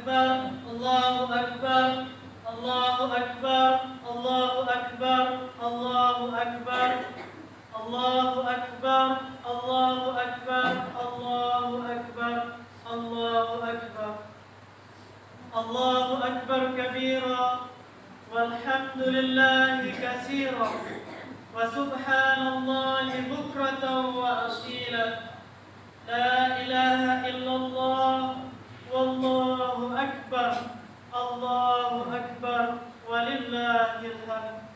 Akbar, Allahu Akbar, Allahu Akbar, Allahu Akbar, Allahu Akbar, Allahu Akbar, Allahu Akbar, Allahu Akbar, Allahu Akbar, Allahu Akbar kabira, walhamdulillahi katsira, wa subhanallahi bukratan wa asila. La ilaha illallah, wallahu akbar, Allahu akbar, walillahil hamd.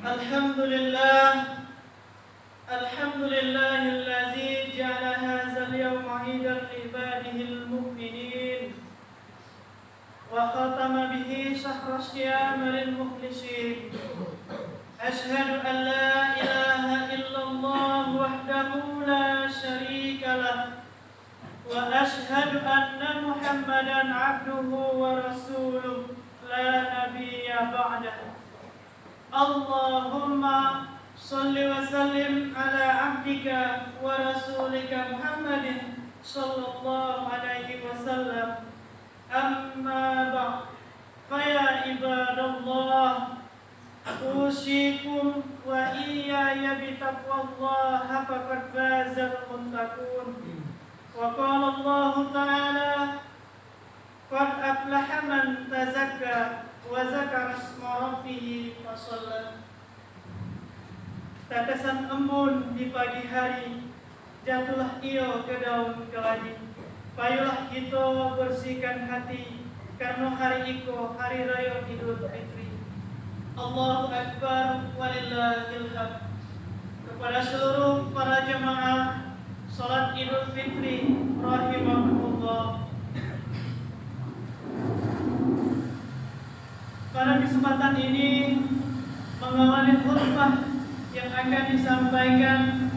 Alhamdulillah, alhamdulillahillazi ja'ala hadzal yawma 'idan li ibadihil mu'minin wa khatama bihi shahra syiyam lil mukhlisin. Ashhadu an la ilaha illallah wahdahu la syarika lah wa ashhadu anna Muhammadan 'abduhu wa rasuluh la nabiyya ba'dahu. Allahumma shalli wa sallim ala 'abdika wa rasulika Muhammadin sallallahu alaihi wasallam. Amma ba'd, fa ya ibadallah, usikum wa iyaya bitaqwallaha faqad fazal muttaqun. Wa qala Allah ta'ala, qad aflaha man tazakka wa zakara isma rabbih fa shalla. Tetesan embun di pagi hari, jatuhlah ia ke daun keladi. Payulah kita bersihkan hati, karena hari itu hari raya Idul Fitri. Allahu Akbar, walillahil hamd. Kepada seluruh para jemaah salat Idul Fitri rahimakumullah. Pada kesempatan ini mengawali khutbah yang akan disampaikan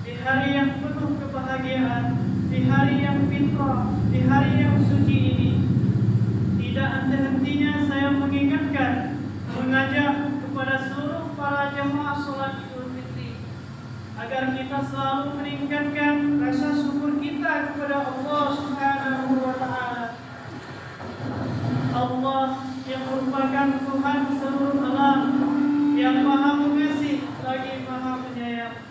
di hari yang penuh kebahagiaan, di hari yang fitrah, di hari yang suci ini, tidak henti-hentinya saya mengingatkan, mengajak kepada seluruh para jemaah salat Idul Fitri agar kita selalu meningkatkan rasa syukur kita kepada Allah Subhanahu wa Ta'ala. Allah yang merupakan Tuhan seluruh alam, yang Maha Pengasih lagi Maha Penyayang.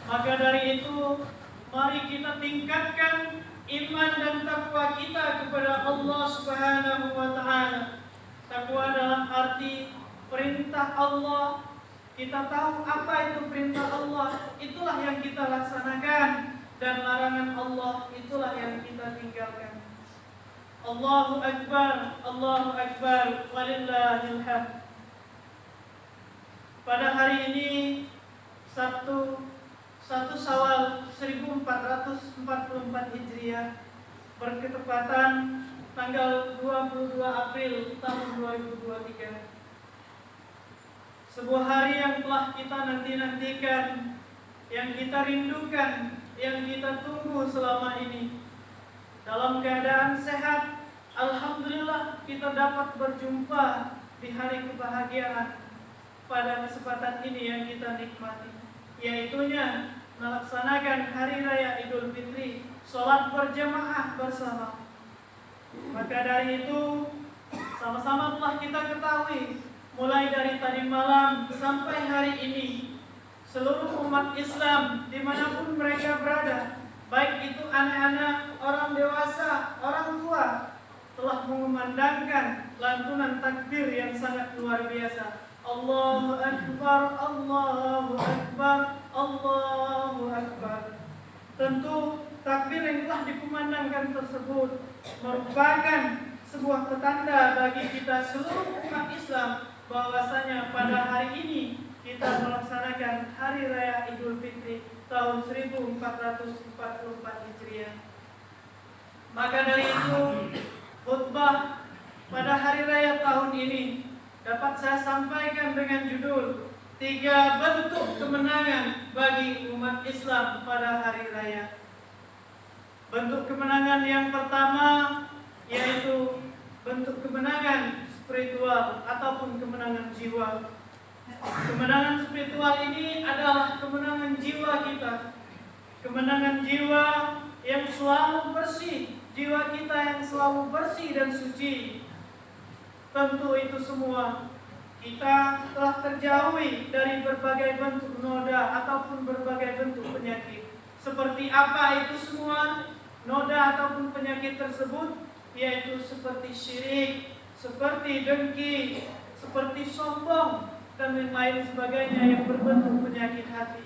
Maka dari itu, mari kita tingkatkan iman dan takwa kita kepada Allah Subhanahu wa Ta'ala. Takwa dalam arti perintah Allah, kita tahu apa itu perintah Allah, itulah yang kita laksanakan, dan larangan Allah itulah yang kita tinggalkan. Allahu Akbar, Allahu Akbar, walillahil hamd. Pada hari ini Sabtu 1 Syawal 1444 Hijriah, berketepatan tanggal 22 April tahun 2023. Sebuah hari yang telah kita nanti-nantikan, yang kita rindukan, yang kita tunggu selama ini. Dalam keadaan sehat, alhamdulillah kita dapat berjumpa di hari kebahagiaan pada kesempatan ini yang kita nikmati, yaitunya melaksanakan hari raya Idul Fitri, sholat berjamaah bersama. Maka dari itu, sama-sama telah kita ketahui, mulai dari tadi malam sampai hari ini, seluruh umat Islam dimanapun mereka berada, baik itu anak-anak, orang dewasa, orang tua, telah mengumandangkan lantunan takbir yang sangat luar biasa. Allahu Akbar, Allahu Akbar, Allahu Akbar. Tentu takbir yang telah dikumandangkan tersebut merupakan sebuah petanda bagi kita seluruh umat Islam bahwasanya pada hari ini kita melaksanakan hari raya Idul Fitri tahun 1444 Hijriah. Maka dari itu, khutbah pada hari raya tahun ini dapat saya sampaikan dengan judul 3 bentuk kemenangan bagi umat Islam pada hari raya. Bentuk kemenangan yang pertama yaitu bentuk kemenangan spiritual ataupun kemenangan jiwa. Kemenangan spiritual ini adalah kemenangan jiwa kita. Kemenangan jiwa yang selalu bersih, jiwa kita yang selalu bersih dan suci. Tentu itu semua kita telah terjauhi dari berbagai bentuk noda ataupun berbagai bentuk penyakit. Seperti apa itu semua noda ataupun penyakit tersebut? Yaitu seperti syirik, seperti dengki, seperti sombong, dan lain sebagainya yang berbentuk penyakit hati.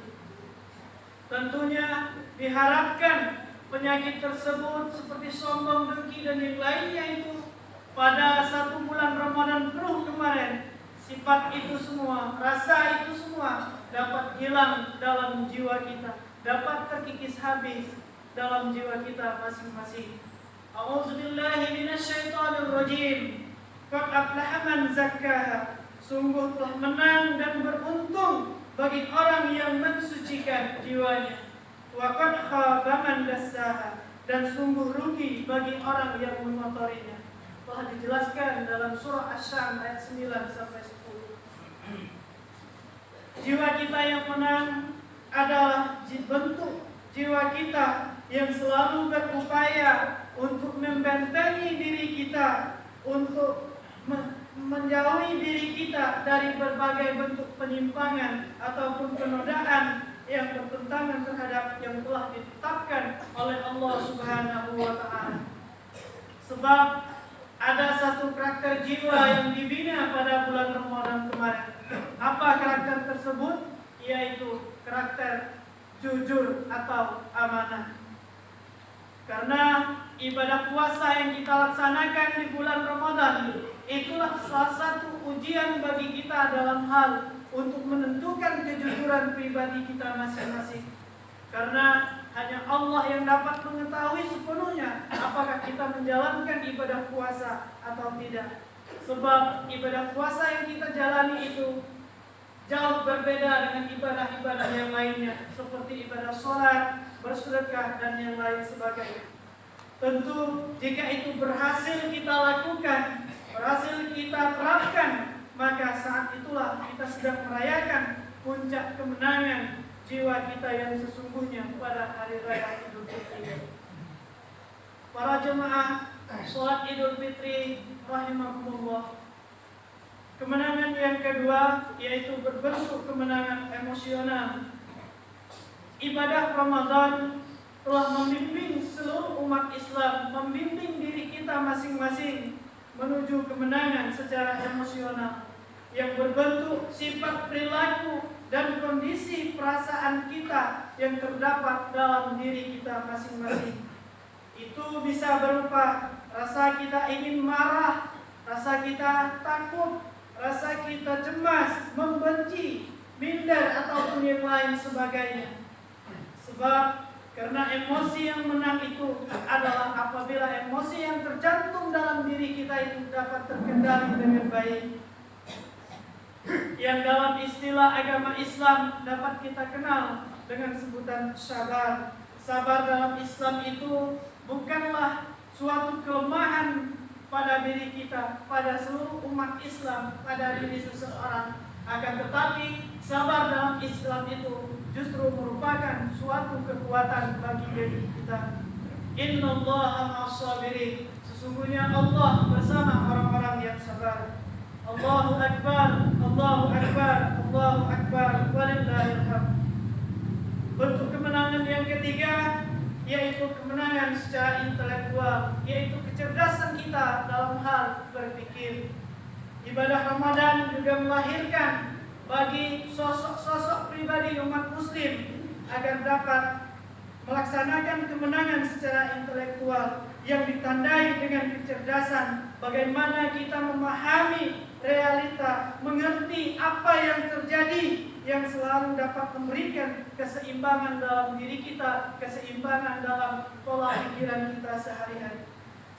Tentunya diharapkan penyakit tersebut seperti sombong, dengki, dan yang lainnya itu pada 1 bulan Ramadan penuh kemarin, sifat itu semua, rasa itu semua dapat hilang dalam jiwa kita, dapat terkikis habis dalam jiwa kita masing-masing. A'udzubillahi minasyaitonirrajim. Qad aflaha man zakkaha. Sungguh telah menang dan beruntung bagi orang yang mensucikan jiwanya. Wa qad khaba man dassaha. Dan sungguh rugi bagi orang yang mengotorinya. Telah dijelaskan dalam surah Asy-Syams ayat 9 sampai 10. Jiwa kita yang menang adalah bentuk jiwa kita yang selalu berupaya untuk membentengi diri kita, untuk menjauhi diri kita dari berbagai bentuk penyimpangan ataupun penodaan yang bertentangan terhadap yang telah ditetapkan oleh Allah Subhanahu wa Ta'ala. Sebab ada satu karakter jiwa yang dibina pada bulan Ramadan kemarin. Apa karakter tersebut? Yaitu karakter jujur atau amanah. Karena ibadah puasa yang kita laksanakan di bulan Ramadan itulah salah satu ujian bagi kita dalam hal untuk menentukan kejujuran pribadi kita masing-masing. Karena hanya Allah yang dapat mengetahui sepenuhnya apakah kita menjalankan ibadah puasa atau tidak. Sebab ibadah puasa yang kita jalani itu jauh berbeda dengan ibadah-ibadah yang lainnya, seperti ibadah sholat, bersedekah, dan yang lain sebagainya. Tentu jika itu berhasil kita lakukan, berhasil kita terapkan, maka saat itulah kita sedang merayakan puncak kemenangan jiwa kita yang sesungguhnya pada hari raya Idul Fitri. Para jemaah sholat Idul Fitri rahimakumullah, kemenangan yang kedua yaitu berbentuk kemenangan emosional. Ibadah Ramadan telah membimbing seluruh umat Islam, membimbing diri kita masing-masing menuju kemenangan secara emosional yang berbentuk sifat perilaku dan kondisi perasaan kita yang terdapat dalam diri kita masing-masing. Itu bisa berupa rasa kita ingin marah, rasa kita takut, rasa kita cemas, membenci, minder, ataupun yang lain sebagainya. Sebab karena emosi yang menang itu adalah apabila emosi yang tercantum dalam diri kita itu dapat terkendali dengan baik. Yang dalam istilah agama Islam dapat kita kenal dengan sebutan sabar. Sabar dalam Islam itu bukanlah suatu kelemahan pada diri kita, pada seluruh umat Islam, pada diri seseorang. Akan tetapi sabar dalam Islam itu justru merupakan suatu kekuatan bagi diri kita. Innallaha ma'as-sabirin. Sesungguhnya Allah bersama orang-orang yang sabar. Allahu Akbar, Allahu Akbar, Allahu Akbar, walillahil hamd. Bentuk kemenangan yang ketiga yaitu kemenangan secara intelektual, yaitu kecerdasan kita dalam hal berpikir. Ibadah Ramadan juga melahirkan bagi sosok-sosok pribadi umat muslim agar dapat melaksanakan kemenangan secara intelektual yang ditandai dengan kecerdasan. Bagaimana kita memahami realita, mengerti apa yang terjadi, yang selalu dapat memberikan keseimbangan dalam diri kita, keseimbangan dalam pola pikiran kita sehari-hari.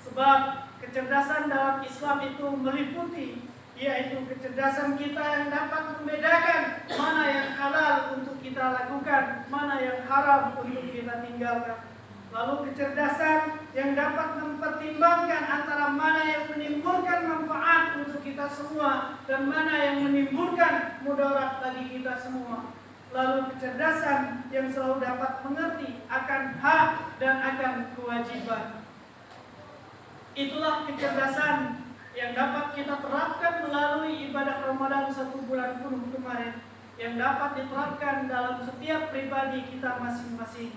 Sebab kecerdasan dalam Islam itu meliputi, yaitu kecerdasan kita yang dapat membedakan mana yang halal untuk kita lakukan, mana yang haram untuk kita tinggalkan. Lalu kecerdasan yang dapat mempertimbangkan antara mana yang menimbulkan manfaat untuk kita semua dan mana yang menimbulkan mudarat bagi kita semua. Lalu kecerdasan yang selalu dapat mengerti akan hak dan akan kewajiban. Itulah kecerdasan yang dapat kita terapkan melalui ibadah Ramadan 1 bulan penuh kemarin, yang dapat diterapkan dalam setiap pribadi kita masing-masing.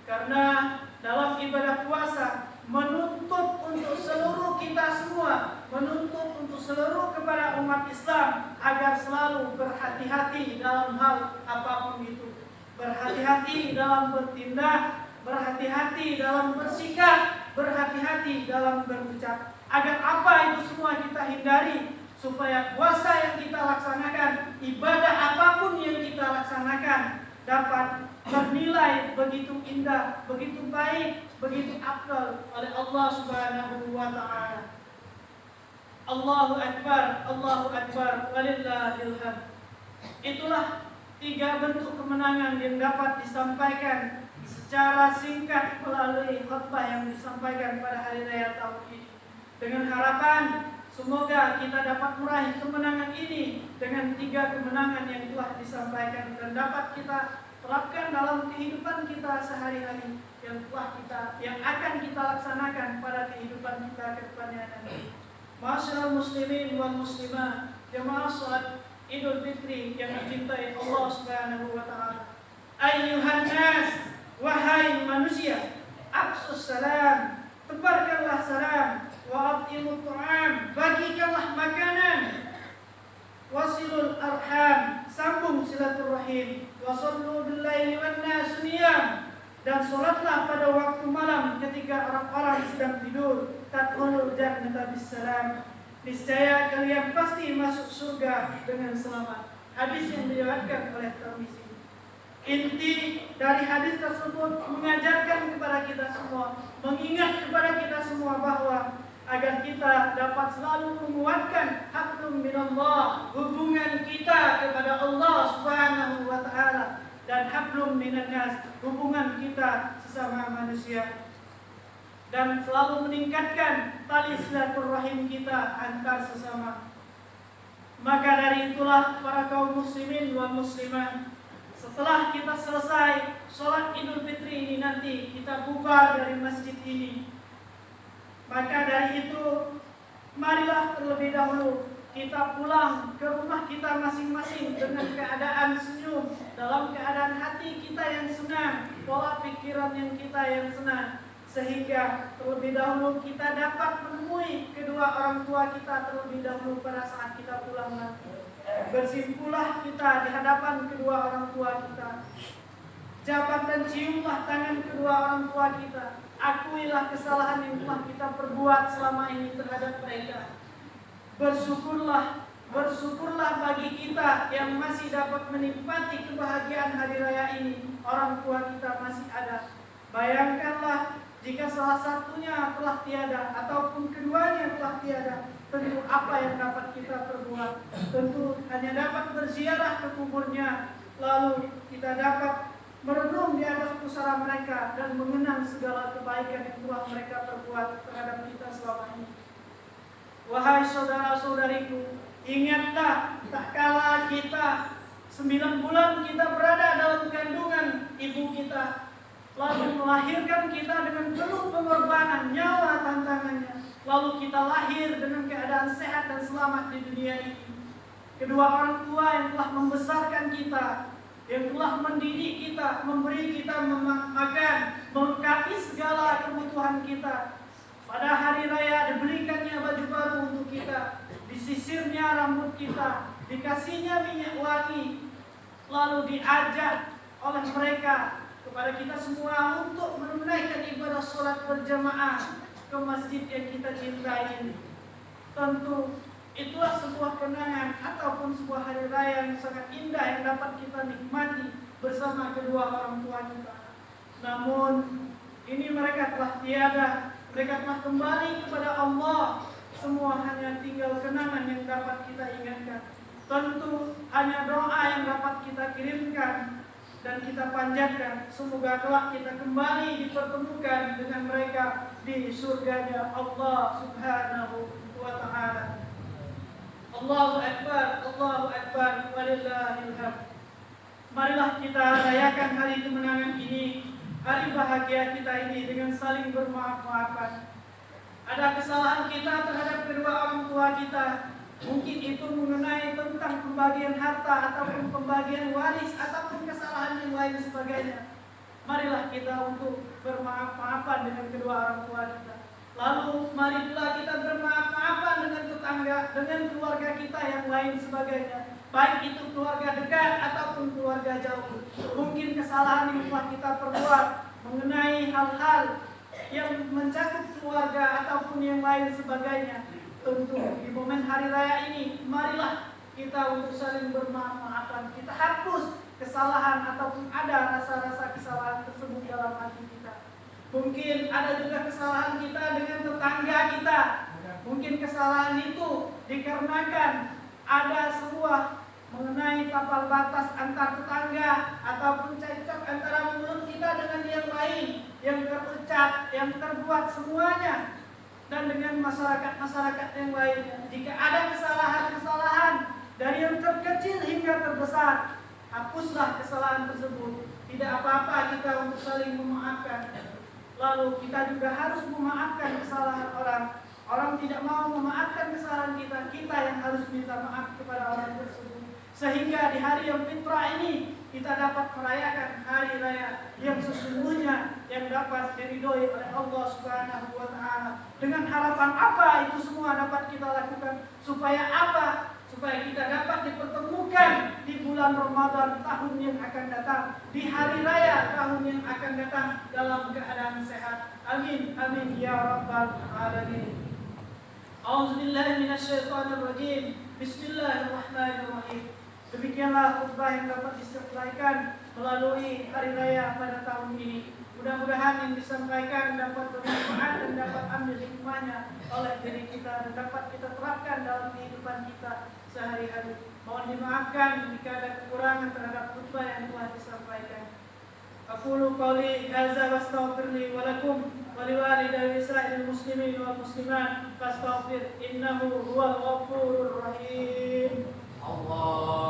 Karena dalam ibadah puasa menuntut untuk seluruh kita semua, menuntut untuk seluruh kepada umat Islam agar selalu berhati-hati dalam hal apapun itu. Berhati-hati dalam bertindak, berhati-hati dalam bersikap, berhati-hati dalam berucap. Agar apa itu semua kita hindari, supaya puasa yang kita laksanakan, ibadah apapun yang kita laksanakan dapat bernilai begitu indah, begitu baik, begitu afdal oleh Allah Subhanahu wa taala. Allahu Akbar, Allahu Akbar, walillahil hamd. Itulah 3 bentuk kemenangan yang dapat disampaikan secara singkat melalui khutbah yang disampaikan pada hari raya tahun ini. Dengan harapan semoga kita dapat meraih kemenangan ini dengan 3 kemenangan yang telah disampaikan dan dapat kita terapkan dalam kehidupan kita sehari-hari yang akan kita laksanakan pada kehidupan kita ke depannya nanti. Ma'asyiral muslimin wal muslimat, jamaah salat Idul Fitri yang dicintai Allah Subhanahu wa taala. Ayyuhan nas, wahai manusia, afsus salam, tebarkanlah salam, wa atimut ta'am, bagikanlah makanan, wasilul arham, sambung silaturahim, wasallu bil laili wan nas niyam, dan salatlah pada waktu malam ketika orang-orang sedang tidur. Tadkhulul jannata bisalam, niscaya kalian pasti masuk surga dengan selamat. Hadis yang diriwayatkan oleh Tirmizi. Inti dari hadis tersebut mengajarkan kepada kita semua, mengingat kepada kita semua bahwa agar kita dapat selalu menguatkan hablum minallah, hubungan kita kepada Allah Subhanahu wa taala, dan hablum minan nas, hubungan kita sesama manusia, dan selalu meningkatkan tali silaturahim kita antar sesama. Maka dari itulah para kaum muslimin wal muslimat, setelah kita selesai sholat Idul Fitri ini nanti kita bubar dari masjid ini. Maka dari itu marilah terlebih dahulu kita pulang ke rumah kita masing-masing dengan keadaan senyum, dalam keadaan hati kita yang senang, pola pikiran yang kita yang senang, sehingga terlebih dahulu kita dapat menemui kedua orang tua kita terlebih dahulu pada saat kita pulang nanti. Bersimpulah kita di hadapan kedua orang tua kita, jabat dan ciumlah tangan kedua orang tua kita. Akuilah kesalahan yang telah kita perbuat selama ini terhadap mereka. Bersyukurlah bagi kita yang masih dapat menikmati kebahagiaan hari raya ini. Orang tua kita masih ada. Bayangkanlah jika salah satunya telah tiada ataupun keduanya telah tiada. Tentu apa yang dapat kita perbuat? Tentu hanya dapat berziarah ke kuburnya, lalu kita dapat merenung di atas pusara mereka dan mengenang segala kebaikan yang telah mereka perbuat terhadap kita selama ini. Wahai saudara-saudariku, ingatlah tak kala kita 9 bulan kita berada dalam kandungan ibu kita, lalu melahirkan kita dengan penuh pengorbanan nyawa tantangannya, lalu kita lahir dengan keadaan sehat dan selamat di dunia ini. Kedua orang tua yang telah membesarkan kita, yang telah mendidik kita, memberi kita makan, melengkapi segala kebutuhan kita. Pada hari raya dibelikannya baju baru untuk kita, disisirnya rambut kita, dikasihnya minyak wangi, lalu diajak oleh mereka kepada kita semua untuk menunaikan ibadah sholat berjamaah ke masjid yang kita cintai ini. Tentu itulah sebuah kenangan ataupun sebuah hari raya yang sangat indah yang dapat kita nikmati bersama kedua orang tua kita. Namun ini mereka telah tiada, mereka telah kembali kepada Allah. Semua hanya tinggal kenangan yang dapat kita ingatkan. Tentu hanya doa yang dapat kita kirimkan dan kita panjatkan. Semoga kelak kita kembali dipertemukan dengan mereka di surganya Allah Subhanahu wa ta'ala. Allahu Akbar, Allahu Akbar, walillahil hamd. Marilah kita rayakan hari kemenangan ini, hari bahagia kita ini dengan saling bermaaf-maafan. Ada kesalahan kita terhadap kedua orang tua kita. Mungkin itu mengenai tentang pembagian harta ataupun pembagian waris ataupun kesalahan yang lain sebagainya. Marilah kita untuk bermaaf-maafan dengan kedua orang tua kita. Lalu marilah kita bermaaf-maafan dengan tetangga, dengan keluarga kita yang lain sebagainya. Baik itu keluarga dekat ataupun keluarga jauh. Mungkin kesalahan yang telah kita perbuat mengenai hal-hal yang mencakup keluarga ataupun yang lain sebagainya. Tentu di momen hari raya ini, marilah kita untuk saling bermaaf-maafan. Kita hapus kesalahan ataupun ada rasa-rasa kesalahan tersebut dalam hati kita. Mungkin ada juga kesalahan kita dengan tetangga kita. Mungkin kesalahan itu dikarenakan ada sebuah mengenai tapal batas antar tetangga ataupun cekcok antara mulut kita dengan yang lain yang terucap, yang terbuat semuanya. Dan dengan masyarakat yang lainnya. Jika ada kesalahan-kesalahan dari yang terkecil hingga terbesar, hapuslah kesalahan tersebut. Tidak apa-apa kita untuk saling memaafkan. Lalu kita juga harus memaafkan kesalahan orang. Orang tidak mau memaafkan kesalahan kita, kita yang harus minta maaf kepada orang tersebut. Sehingga di hari yang fitrah ini kita dapat merayakan hari raya yang sesungguhnya yang dapat diridhoi oleh Allah Subhanahu wa taala. Dengan harapan apa itu semua dapat kita lakukan? Supaya apa? Supaya kita dapat dipertemukan di bulan Ramadan tahun yang akan datang, di hari raya tahun yang akan datang dalam keadaan sehat. Amin amin ya rabbal alamin. A'udzubillahi minasyaitonirrajim. Bismillahirrahmanirrahim. Demikianlah khutbah yang dapat disampaikan melalui hari raya pada tahun ini. Mudah-mudahan yang disampaikan dapat bermanfaat dan dapat ambil hikmahnya oleh diri kita dan dapat kita terapkan dalam kehidupan kita sehari-hari. Mohon dimaafkan jika ada kekurangan terhadap khutbah yang telah disampaikan. Aqulu qouli hadza wastaghfirli wa lakum wa liwalidayya sa'iril muslimin wal muslimat fastaghfir innahu huwal ghafurur rahim. Allah